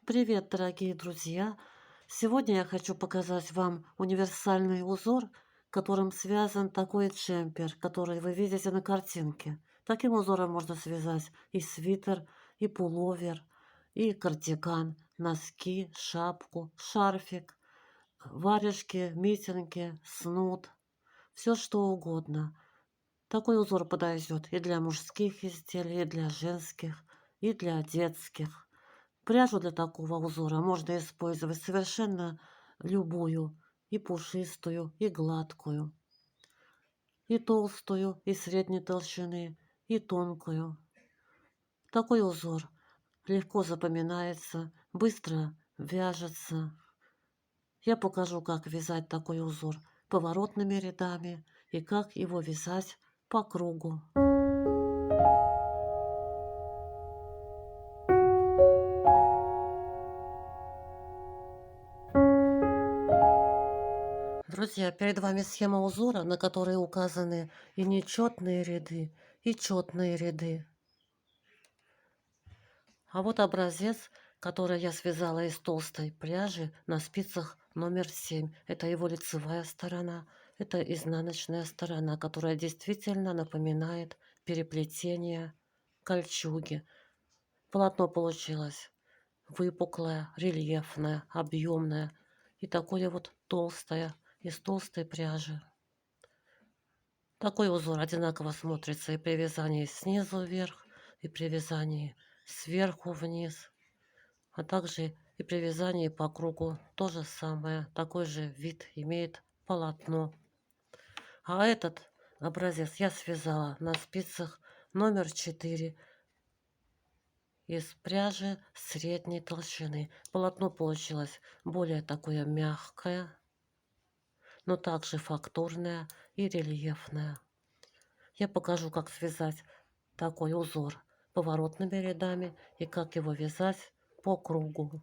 Привет, дорогие друзья! Сегодня я хочу показать вам универсальный узор, которым связан такой джемпер, который вы видите на картинке. Таким узором можно связать и свитер, и пуловер, и кардиган, носки, шапку, шарфик, варежки, митинги, снуд, все что угодно. Такой узор подойдет и для мужских изделий, и для женских, и для детских. Пряжу для такого узора можно использовать совершенно любую, и пушистую, и гладкую, и толстую, и средней толщины, и тонкую. Такой узор легко запоминается, быстро вяжется. Я покажу, как вязать такой узор поворотными рядами и как его вязать по кругу. Друзья, перед вами схема узора, на которой указаны и нечетные ряды, и четные ряды. А вот образец, который я связала из толстой пряжи на спицах номер 7. Это его лицевая сторона, это изнаночная сторона, которая действительно напоминает переплетение кольчуги. Полотно получилось выпуклое, рельефное, объемное и такое вот толстое, из толстой пряжи. Такой узор одинаково смотрится и при вязании снизу вверх, и при вязании сверху вниз, а также и при вязании по кругу то же самое, такой же вид имеет полотно. А этот образец я связала на спицах номер 4 из пряжи средней толщины. Полотно получилось более такое мягкое, но также фактурное и рельефное. Я покажу, как связать такой узор поворотными рядами и как его вязать по кругу.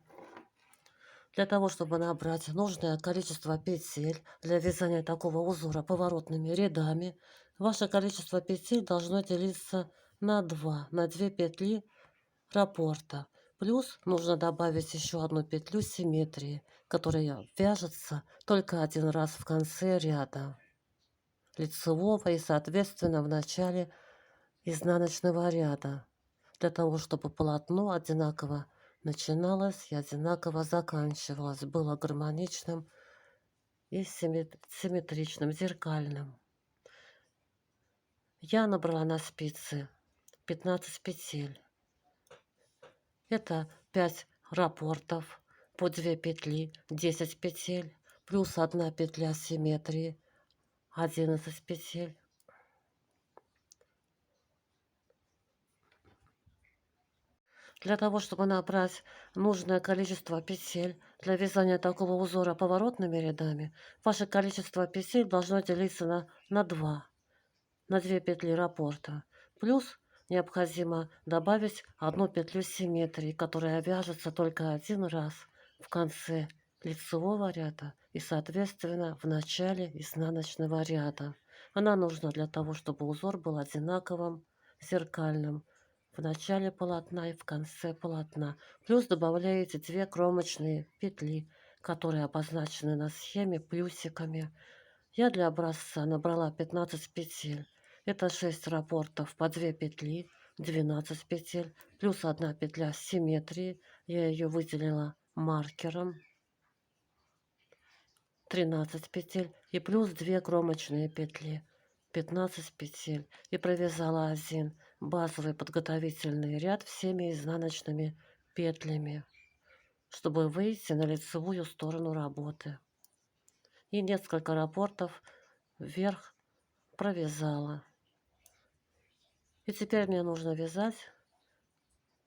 Для того, чтобы набрать нужное количество петель для вязания такого узора поворотными рядами, ваше количество петель должно делиться на 2, на 2 петли раппорта. Плюс нужно добавить еще одну петлю симметрии, которая вяжется только один раз в конце ряда лицевого и, соответственно, в начале изнаночного ряда, для того, чтобы полотно одинаково начиналось и одинаково заканчивалось, было гармоничным и симметричным, зеркальным. Я набрала на спицы 15 петель. Это 5 раппортов по 2 петли, 10 петель, плюс 1 петля симметрии, 11 петель. Для того, чтобы набрать нужное количество петель для вязания такого узора поворотными рядами, ваше количество петель должно делиться на 2, на 2 петли раппорта. Плюс необходимо добавить одну петлю симметрии, которая вяжется только один раз в конце лицевого ряда и, соответственно, в начале изнаночного ряда. Она нужна для того, чтобы узор был одинаковым, зеркальным в начале полотна и в конце полотна. Плюс добавляете 2 кромочные петли, которые обозначены на схеме плюсиками. Я для образца набрала 15 петель. Это 6 раппортов по 2 петли, 12 петель, плюс 1 петля симметрии. Я ее выделила маркером. 13 петель и плюс 2 кромочные петли. 15 петель. И провязала один базовый подготовительный ряд всеми изнаночными петлями, чтобы выйти на лицевую сторону работы. И несколько раппортов вверх провязала. И теперь мне нужно вязать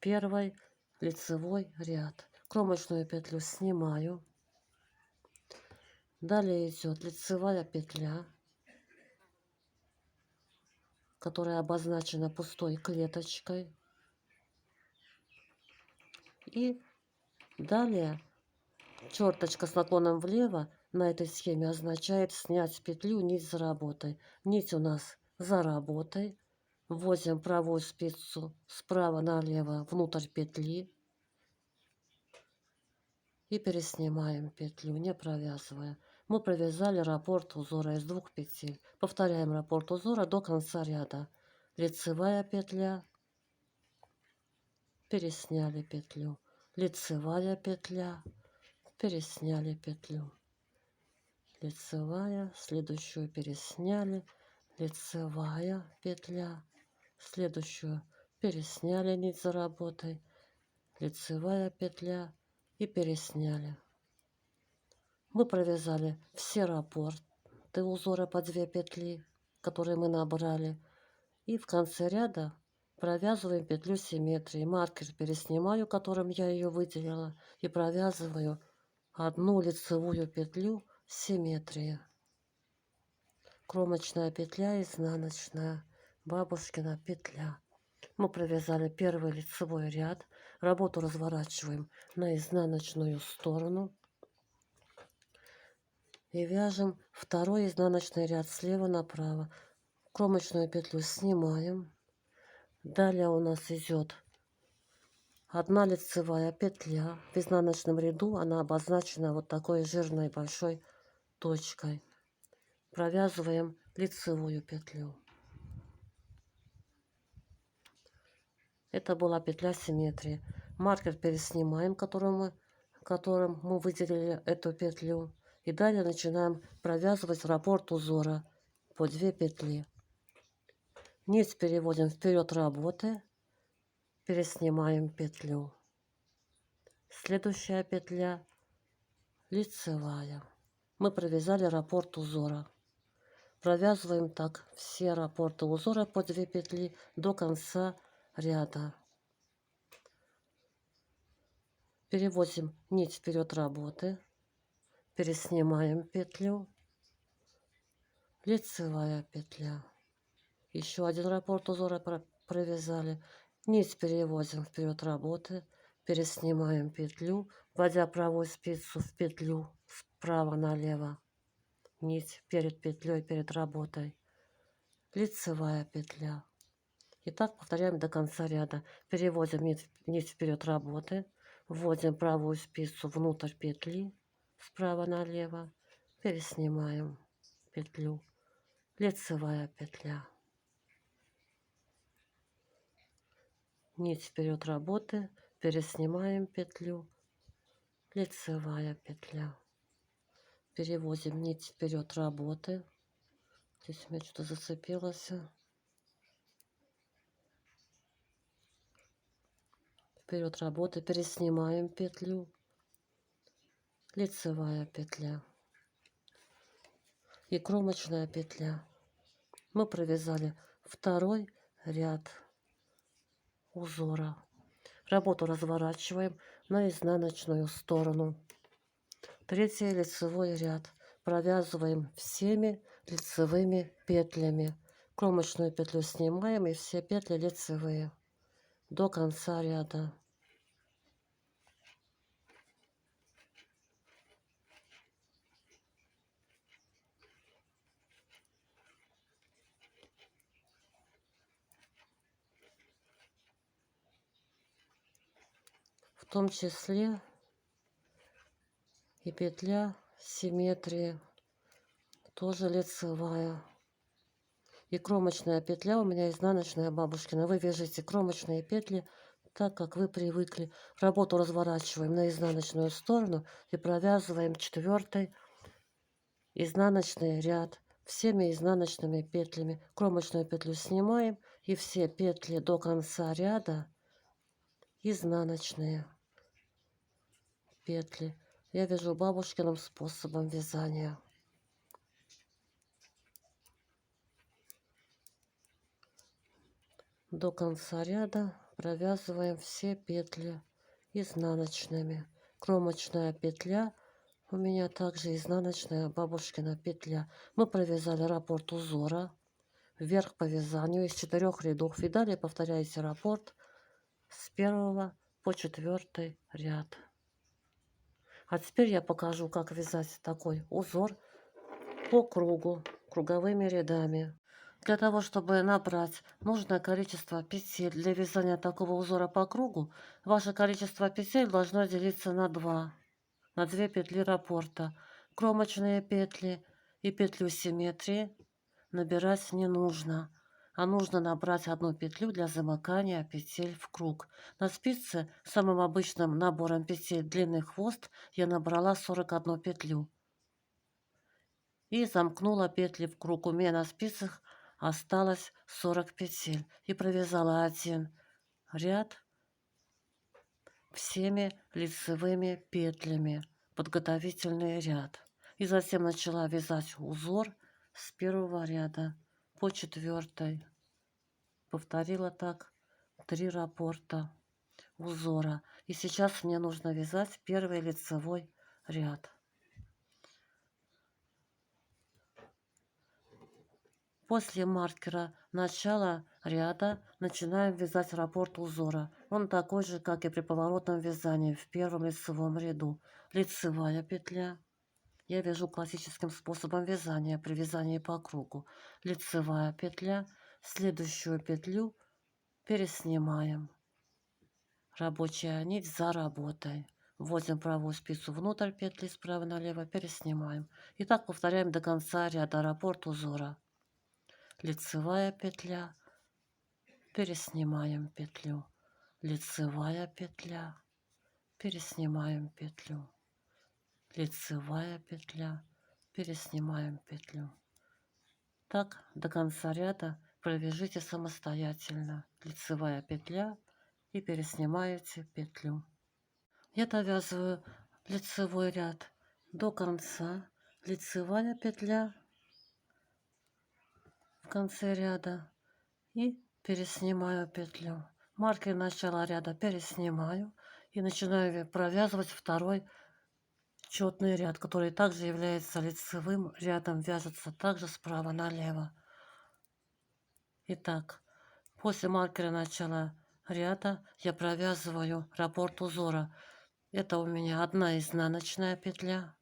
первый лицевой ряд. Кромочную петлю снимаю. Далее идет лицевая петля, которая обозначена пустой клеточкой. И далее черточка с наклоном влево на этой схеме означает снять петлю нить за работой. Нить у нас за работой. Вводим правую спицу справа налево внутрь петли. и переснимаем петлю, не провязывая. Мы провязали раппорт узора из 2 петель. Повторяем раппорт узора до конца ряда. Лицевая петля, пересняли петлю, лицевая петля, пересняли петлю, лицевая, следующую пересняли, лицевая петля, следующую пересняли нить за работой, лицевая петля и пересняли. Мы провязали все раппорты узора по 2 петли, которые мы набрали, и в конце ряда провязываем петлю симметрии. Маркер переснимаю, которым я ее выделила, и провязываю одну лицевую петлю симметрии. Кромочная петля, изнаночная, бабушкина петля. Мы провязали первый лицевой ряд. Работу разворачиваем на изнаночную сторону и вяжем второй изнаночный ряд слева направо. Кромочную петлю снимаем. Далее у нас идет одна лицевая петля. В изнаночном ряду она обозначена вот такой жирной большой точкой. Провязываем лицевую петлю. Это была петля симметрии. Маркер переснимаем, которым мы выделили эту петлю. И далее начинаем провязывать раппорт узора по 2 петли. Нить переводим вперед работы, переснимаем петлю. Следующая петля лицевая. Мы провязали раппорт узора. Провязываем так все раппорты узора по 2 петли до конца ряда. Переводим нить вперед работы, переснимаем петлю, лицевая петля. Еще один раппорт узора провязали. Нить переводим вперед работы, переснимаем петлю, вводя правую спицу в петлю справа налево. Нить перед петлей, перед работой. Лицевая петля. И так повторяем до конца ряда. Переводим нить вперед работы, вводим правую спицу внутрь петли справа налево, переснимаем петлю. Лицевая петля. Нить вперед работы, переснимаем петлю, лицевая петля. Переводим нить вперед работы. Здесь у меня что-то зацепилось. Вперед работы, переснимаем петлю, лицевая петля и кромочная петля. Мы провязали второй ряд узора. Работу разворачиваем на изнаночную сторону. Третий лицевой ряд провязываем всеми лицевыми петлями. Кромочную петлю снимаем и все петли лицевые до конца ряда. В том числе и петля симметрии, тоже лицевая. И кромочная петля у меня изнаночная бабушкина. Вы вяжите кромочные петли так, как вы привыкли. Работу разворачиваем на изнаночную сторону и провязываем 4-й изнаночный ряд всеми изнаночными петлями. Кромочную петлю снимаем и все петли до конца ряда изнаночные петли. Я вяжу бабушкиным способом вязания. До конца ряда провязываем все петли изнаночными. Кромочная петля у меня также изнаночная бабушкина петля. Мы провязали раппорт узора вверх по вязанию из 4 рядов. И далее повторяете раппорт с 1 по 4 ряд. А теперь я покажу, как вязать такой узор по кругу, круговыми рядами. Для того, чтобы набрать нужное количество петель для вязания такого узора по кругу, ваше количество петель должно делиться на 2. на 2 петли раппорта. Кромочные петли и петлю симметрии набирать не нужно, а нужно набрать одну петлю для замыкания петель в круг. На спице самым обычным набором петель длинный хвост я набрала 41 петлю и замкнула петли в круг. У меня на спицах осталось 40 петель и провязала один ряд всеми лицевыми петлями, подготовительный ряд. И затем начала вязать узор с первого ряда по 4. Повторила так 3 раппорта узора. И сейчас мне нужно вязать первый лицевой ряд. После маркера начала ряда начинаем вязать раппорт узора. Он такой же, как и при поворотном вязании в первом лицевом ряду. Лицевая петля. Я вяжу классическим способом вязания при вязании по кругу. Лицевая петля. Следующую петлю переснимаем. Рабочая нить за работой. Вводим правую спицу внутрь петли справа налево, переснимаем. И так повторяем до конца ряда раппорт узора. Лицевая петля, переснимаем петлю. Лицевая петля, переснимаем петлю. Лицевая петля, переснимаем петлю. Так до конца ряда провяжите самостоятельно. Лицевая петля и переснимаете петлю. Я довязываю лицевой ряд до конца. Лицевая петля в конце ряда и переснимаю петлю. Маркер начала ряда переснимаю и начинаю провязывать второй четный ряд, который также является лицевым рядом, вяжется также справа налево. Итак, после маркера начала ряда я провязываю раппорт узора. Это у меня 1 изнаночная петля.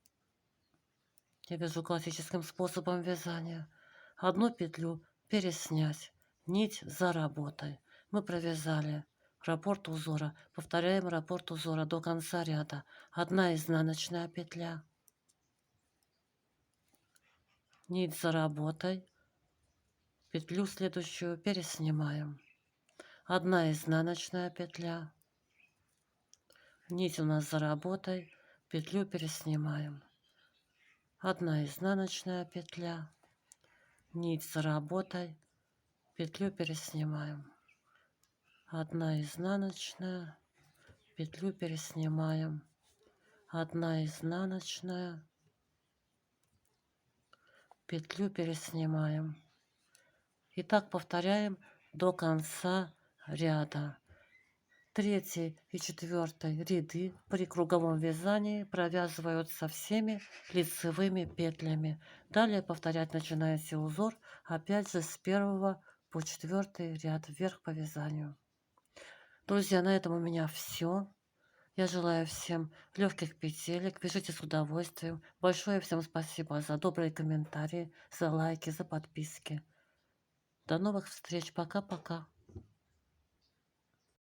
Я вяжу классическим способом вязания. Одну петлю переснять, нить за работой. Мы провязали раппорт узора. Повторяем раппорт узора до конца ряда. 1 изнаночная петля, нить за работой, петлю следующую переснимаем. 1 изнаночная петля, нить у нас за работой, петлю переснимаем. 1 изнаночная петля, нить за работой, петлю переснимаем. 1 изнаночная, петлю переснимаем. 1 изнаночная, петлю переснимаем. И так повторяем до конца ряда. 3 и 4 ряды при круговом вязании провязываются всеми лицевыми петлями. Далее повторять начинаете узор опять же с 1 по 4 ряд вверх по вязанию. Друзья, на этом у меня все. Я желаю всем легких петелек, вяжите с удовольствием. Большое всем спасибо за добрые комментарии, за лайки, за подписки. До новых встреч. Пока-пока.